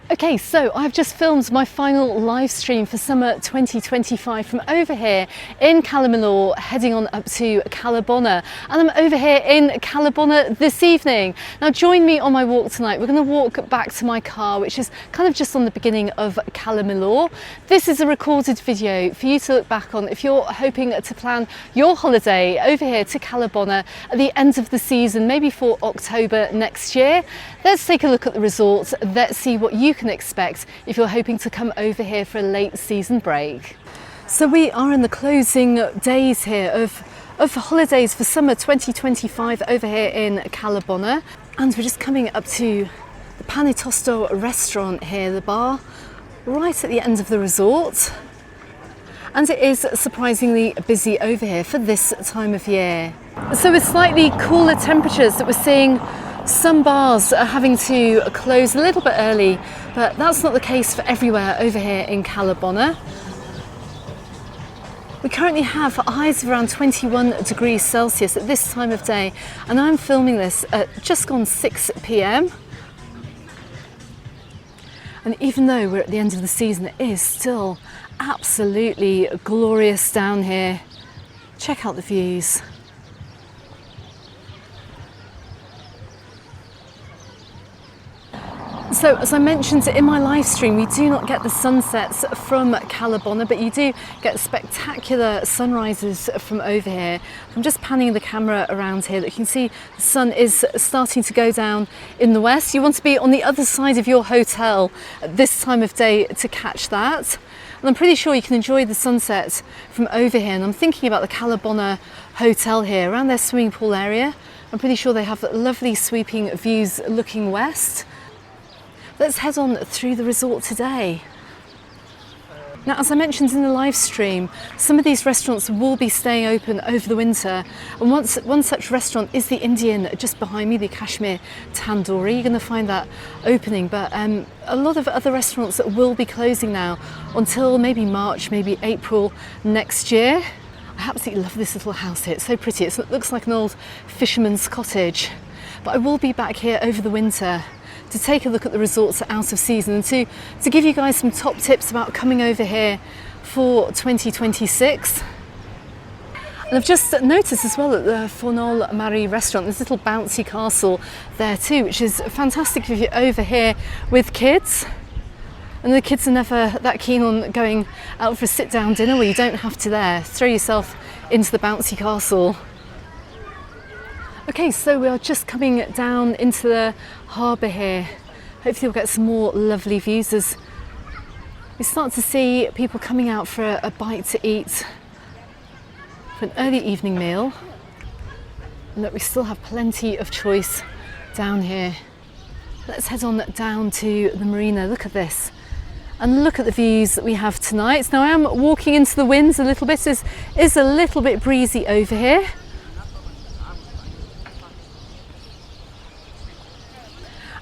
Okay, so I've just filmed my final live stream for summer 2025 from over here in Calabona, heading on up to Cala Bona, and I'm over here in Calabona this evening. Now join me on my walk tonight. We're going to walk back to my car, which is kind of just on the beginning of Calabona. This is a recorded video for you to look back on if you're hoping to plan your holiday over here to Calabona at the end of the season, maybe for October next year. Let's take a look at the resort. Let's see what you can expect if you're hoping to come over here for a late season break. So we are in the closing days here of holidays for summer 2025 over here in Calabona, and we're just coming up to the Panitosto restaurant here, the bar right at the end of the resort, and it is surprisingly busy over here for this time of year. So with slightly cooler temperatures that we're seeing, some bars are having to close a little bit early, but that's not the case for everywhere over here in Calabona. We currently have highs of around 21 degrees Celsius at this time of day, and I'm filming this at just gone 6 p.m. And even though we're at the end of the season, it is still absolutely glorious down here. Check out the views. So as I mentioned in my live stream, we do not get the sunsets from Calabona, but you do get spectacular sunrises from over here. I'm just panning the camera around here. You can see the sun is starting to go down in the west. You want to be on the other side of your hotel at this time of day to catch that. And I'm pretty sure you can enjoy the sunset from over here. And I'm thinking about the Calabona Hotel here, around their swimming pool area. I'm pretty sure they have lovely sweeping views looking west. Let's head on through the resort today. Now, as I mentioned in the live stream, some of these restaurants will be staying open over the winter. And one such restaurant is the Indian just behind me, the Kashmir Tandoori. You're going to find that opening, but a lot of other restaurants will be closing now until maybe March, maybe April next year. I absolutely love this little house here. It's so pretty. It looks like an old fisherman's cottage. But I will be back here over the winter to take a look at the resorts out of season and to give you guys some top tips about coming over here for 2026. And I've just noticed as well at the Fornol Mari restaurant, this little bouncy castle there too, which is fantastic if you're over here with kids. And the kids are never that keen on going out for a sit-down dinner where you don't have to throw yourself into the bouncy castle. Okay, so we are just coming down into the harbour here. Hopefully we'll get some more lovely views as we start to see people coming out for a bite to eat for an early evening meal. And that we still have plenty of choice down here. Let's head on down to the marina. Look at this. And look at the views that we have tonight. Now I am walking into the winds a little bit. It is a little bit breezy over here.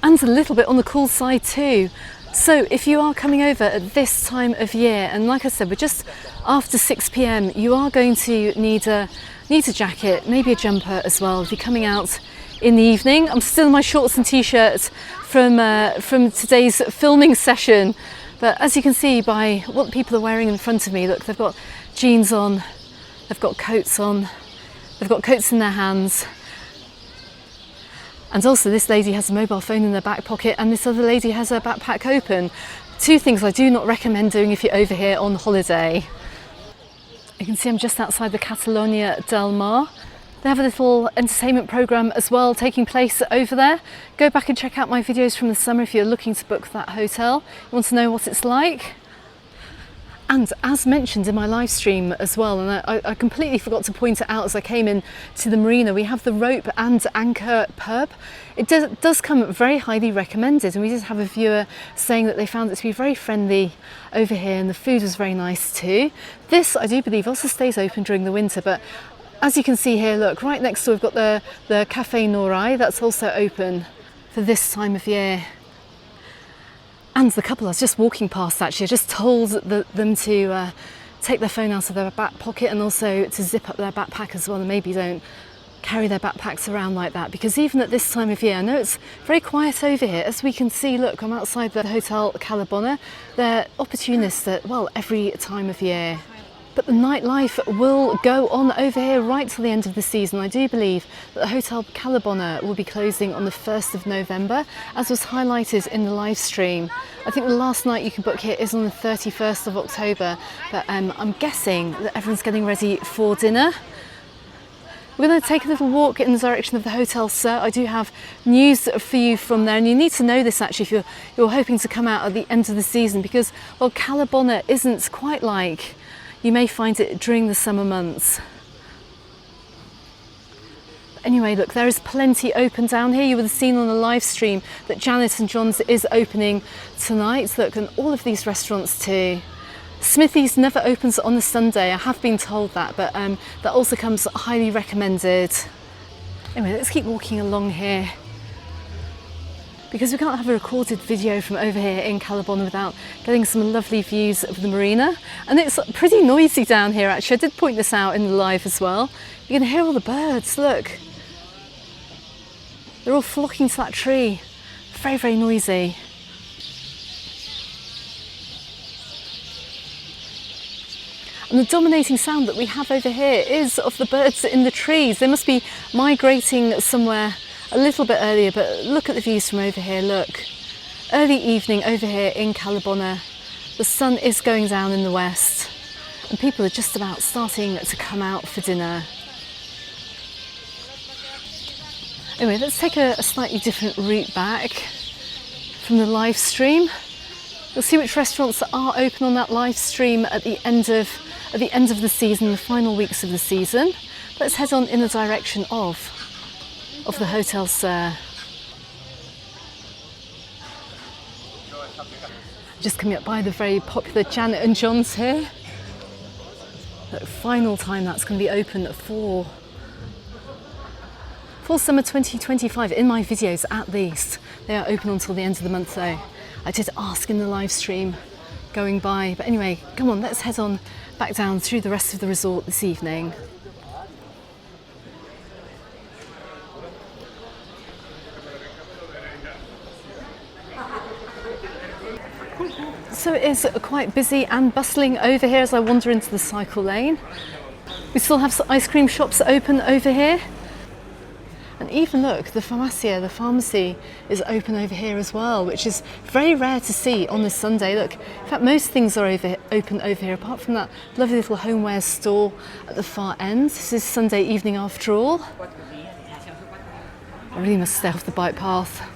And a little bit on the cool side too. So if you are coming over at this time of year, and like I said, we're just after 6 p.m, you are going to need a jacket, maybe a jumper as well if you're coming out in the evening. I'm still in my shorts and t-shirt from today's filming session, but as you can see by what people are wearing in front of me, look, they've got jeans on, they've got coats on, they've got coats in their hands. And also this lady has a mobile phone in their back pocket and this other lady has her backpack open. Two things I do not recommend doing if you're over here on holiday. You can see I'm just outside the Catalonia del Mar. They have a little entertainment programme as well taking place over there. Go back and check out my videos from the summer if you're looking to book that hotel. You want to know what it's like. And as mentioned in my live stream as well, and I completely forgot to point it out as I came in to the marina, we have the rope and anchor pub. It does come very highly recommended, and we did have a viewer saying that they found it to be very friendly over here and the food was very nice too. This, I do believe, also stays open during the winter, but as you can see here, look, right next door we've got the Cafe Norai, that's also open for this time of year. And the couple I was just walking past actually, I just told them to take their phone out of their back pocket and also to zip up their backpack as well, and maybe don't carry their backpacks around like that, because even at this time of year, I know it's very quiet over here. As we can see, look, I'm outside the Hotel Cala Bona. They're opportunists at, well, every time of year. But the nightlife will go on over here right till the end of the season. I do believe that the Hotel Cala Bona will be closing on the 1st of November, as was highlighted in the live stream. I think the last night you can book here is on the 31st of October, but I'm guessing that everyone's getting ready for dinner. We're going to take a little walk in the direction of the Hotel Sir. I do have news for you from there, and you need to know this actually if you're hoping to come out at the end of the season, because, well, Cala Bona isn't quite like you may find it during the summer months. Anyway, look, there is plenty open down here. You would have seen on the live stream that Janet and John's is opening tonight. Look, and all of these restaurants too. Smithy's never opens on a Sunday. I have been told that, but that also comes highly recommended. Anyway, let's keep walking along here, because we can't have a recorded video from over here in Cala Bona without getting some lovely views of the marina. And it's pretty noisy down here actually. I did point this out in the live as well. You can hear all the birds, look. They're all flocking to that tree. Very, very noisy. And the dominating sound that we have over here is of the birds in the trees. They must be migrating somewhere a little bit earlier, but look at the views from over here, look. Early evening over here in Cala Bona. The sun is going down in the west and people are just about starting to come out for dinner. Anyway, let's take a slightly different route back from the live stream. You'll see which restaurants are open on that live stream at the end of the season, the final weeks of the season. Let's head on in the direction of the Hotel Sir. Just coming up by the very popular Janet and John's here. The final time that's going to be open for summer 2025, in my videos at least. They are open until the end of the month though. I did ask in the live stream going by, but anyway, come on, let's head on back down through the rest of the resort this evening. So it is quite busy and bustling over here as I wander into the cycle lane. We still have some ice cream shops open over here. And even look, the pharmacia, the pharmacy is open over here as well, which is very rare to see on this Sunday. Look, in fact, most things are open over here, apart from that lovely little homewares store at the far end. This is Sunday evening after all. I really must stay off the bike path.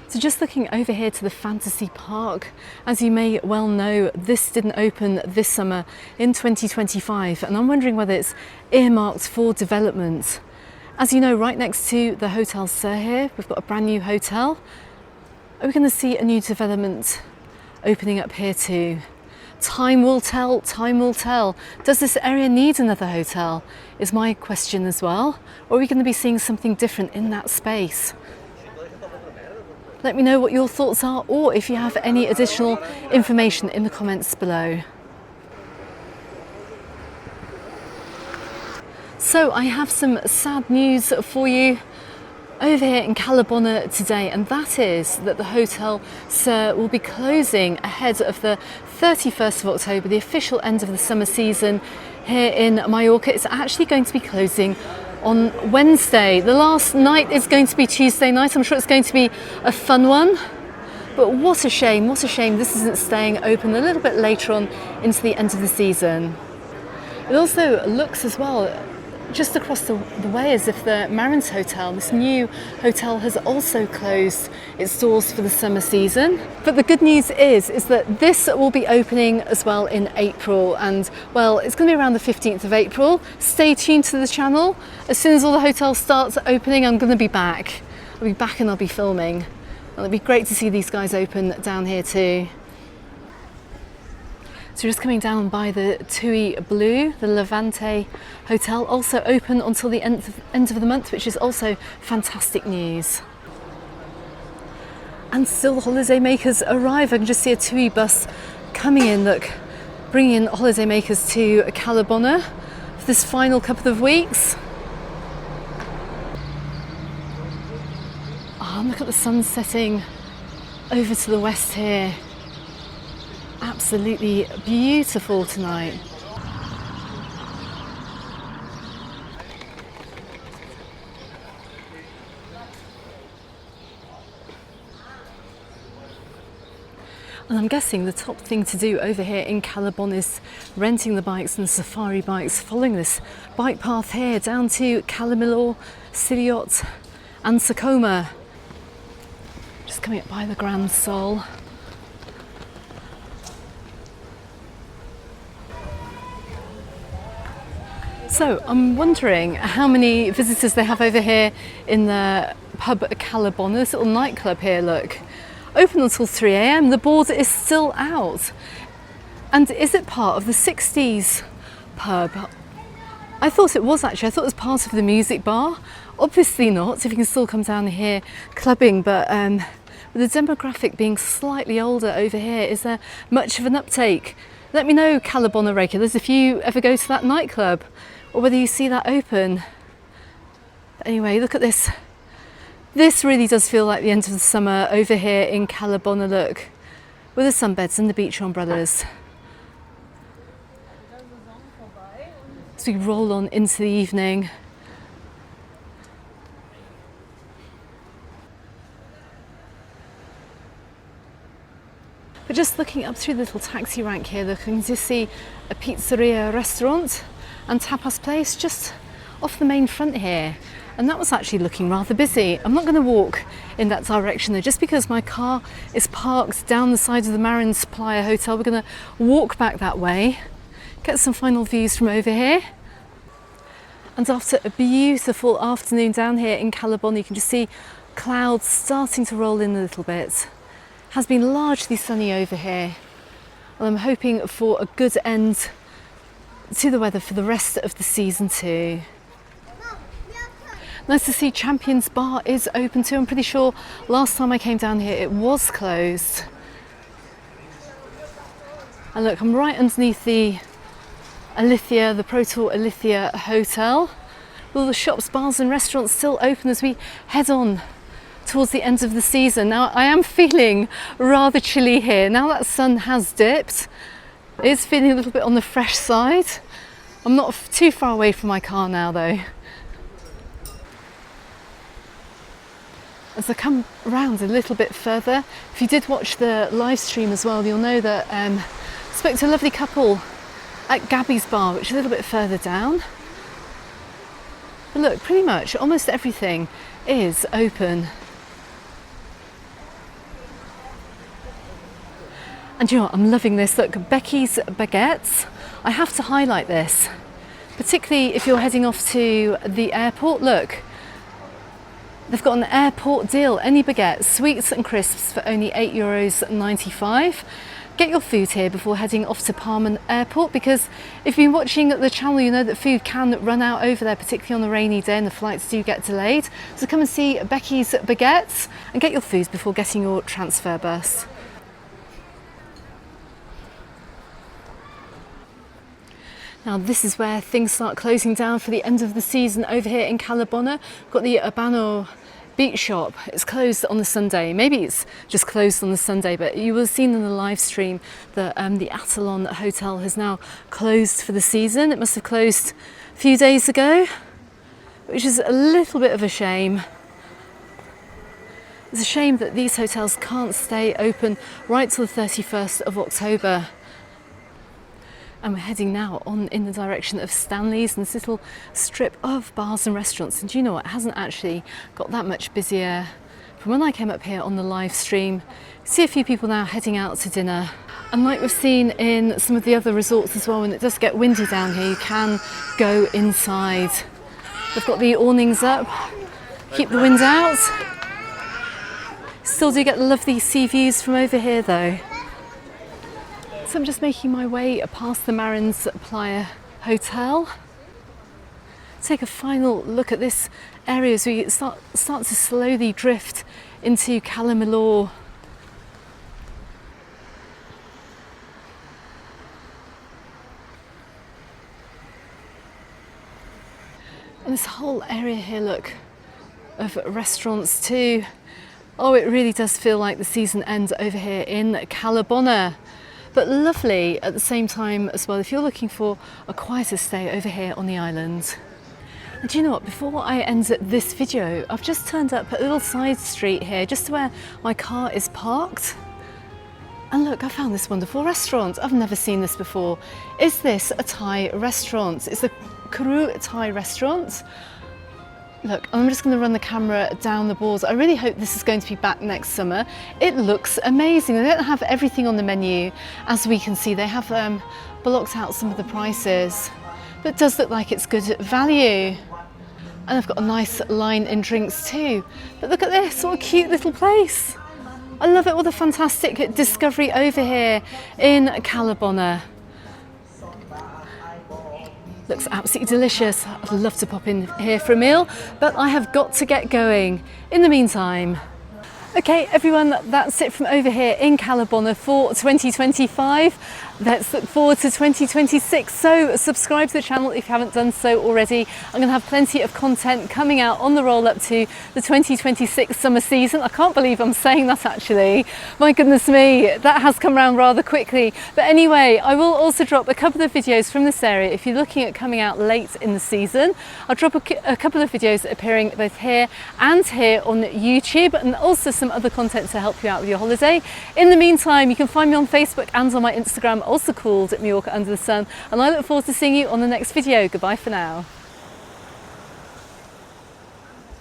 So just looking over here to the Fantasy Park, as you may well know, this didn't open this summer in 2025, and I'm wondering whether it's earmarked for development. As you know, right next to the Hotel Sir here, we've got a brand new hotel. Are we going to see a new development opening up here too? Time will tell, time will tell. Does this area need another hotel? Is my question as well. Or are we going to be seeing something different in that space? Let me know what your thoughts are, or if you have any additional information in the comments below. So I have some sad news for you over here in Cala Bona today, and that is that the Hotel Sir will be closing ahead of the 31st of October, the official end of the summer season here in Mallorca. It's actually going to be closing on Wednesday. The last night is going to be Tuesday night. I'm sure it's going to be a fun one. But what a shame this isn't staying open a little bit later on into the end of the season. It also looks as well, just across the way, as if the Marins Hotel, this new hotel, has also closed its doors for the summer season. But the good news is that this will be opening as well in April, and well, it's going to be around the 15th of April. Stay tuned to the channel. As soon as all the hotels start opening, I'm going to be back. I'll be back and I'll be filming. And it'll be great to see these guys open down here too. So just coming down by the Tui Blue, the Levante Hotel, also open until the end of the month, which is also fantastic news. And still the holidaymakers arrive. I can just see a Tui bus coming in, look, bringing in holidaymakers to Calabona for this final couple of weeks. Oh, and look at the sun setting over to the west here. Absolutely beautiful tonight. And I'm guessing the top thing to do over here in Cala Bona is renting the bikes and safari bikes, following this bike path here down to Calabona, Siliot and Sa Coma. Just coming up by the Grand Sol. So I'm wondering how many visitors they have over here in the pub Cala Bona, this little nightclub here, look. Open until 3 a.m. The board is still out. And is it part of the 60s pub? I thought it was actually. I thought it was part of the music bar. Obviously not, if you can still come down here clubbing, but with the demographic being slightly older over here, is there much of an uptake? Let me know, Calabona regulars, if you ever go to that nightclub or whether you see that open. But anyway, look at this. This really does feel like the end of the summer over here in Cala Bona, look, with the sunbeds and the beach umbrellas. As we roll on into the evening. But just looking up through the little taxi rank here, looking to see a pizzeria restaurant and tapas place just off the main front here. And that was actually looking rather busy. I'm not going to walk in that direction though, just because my car is parked down the side of the Marine Supplier Hotel. We're going to walk back that way, get some final views from over here. And after a beautiful afternoon down here in Cala Bona, you can just see clouds starting to roll in a little bit. Has been largely sunny over here. And I'm hoping for a good end to the weather for the rest of the season too. Nice to see Champions Bar is open too. I'm pretty sure last time I came down here it was closed. And look, I'm right underneath the Alithia, the Pro Tour Alithia Hotel. All the shops, bars and restaurants still open as we head on towards the end of the season. Now I am feeling rather chilly here. Now that sun has dipped, it is feeling a little bit on the fresh side. I'm not too far away from my car now though. As I come around a little bit further, if you did watch the live stream as well, you'll know that I spoke to a lovely couple at Gabby's bar, which is a little bit further down. But look, pretty much almost everything is open. And you know what, I'm loving this. Look, Becky's Baguettes. I have to highlight this, particularly if you're heading off to the airport. Look, they've got an airport deal. Any baguettes, sweets and crisps for only €8.95. Get your food here before heading off to Palma Airport, because if you've been watching the channel, you know that food can run out over there, particularly on a rainy day, and the flights do get delayed. So come and see Becky's Baguettes and get your food before getting your transfer bus. Now this is where things start closing down for the end of the season over here in Cala Bona. We've got the Urbano Beach Shop. It's closed on the Sunday. Maybe it's just closed on the Sunday, but you will have seen in the live stream that the Atalon Hotel has now closed for the season. It must have closed a few days ago, which is a little bit of a shame. It's a shame that these hotels can't stay open right till the 31st of October. And we're heading now on in the direction of Stanley's and this little strip of bars and restaurants. And do you know what? It hasn't actually got that much busier from when I came up here on the live stream. See a few people now heading out to dinner. And like we've seen in some of the other resorts as well, when it does get windy down here, you can go inside. We've got the awnings up, keep the wind out. Still do get the lovely sea views from over here though. So I'm just making my way past the Marine Supplier Hotel. Take a final look at this area as we start to slowly drift into Calabona. And this whole area here, look, of restaurants too. Oh, it really does feel like the season ends over here in Cala Bona. But lovely at the same time as well if you're looking for a quieter stay over here on the island. And do you know what, before I end this video, I've just turned up a little side street here just to where my car is parked. And look, I found this wonderful restaurant. I've never seen this before. Is this a Thai restaurant? It's the Kru Thai restaurant. Look, I'm just going to run the camera down the boards. I really hope this is going to be back next summer. It looks amazing. They don't have everything on the menu. As we can see, they have blocked out some of the prices. But it does look like it's good value. And I've got a nice line in drinks too. But look at this, what a cute little place. I love it, what a fantastic discovery over here in Cala Bona. Looks absolutely delicious. I'd love to pop in here for a meal, but I have got to get going. In the meantime, okay everyone, that's it from over here in Cala Bona for 2025. Let's look forward to 2026. So subscribe to the channel if you haven't done so already. I'm going to have plenty of content coming out on the roll up to the 2026 summer season. I can't believe I'm saying that actually. My goodness me, that has come around rather quickly. But anyway, I will also drop a couple of videos from this area if you're looking at coming out late in the season. I'll drop a couple of videos appearing both here and here on YouTube, and also some other content to help you out with your holiday. In the meantime, you can find me on Facebook and on my Instagram, also called Mallorca Under the Sun, and I look forward to seeing you on the next video. Goodbye for now.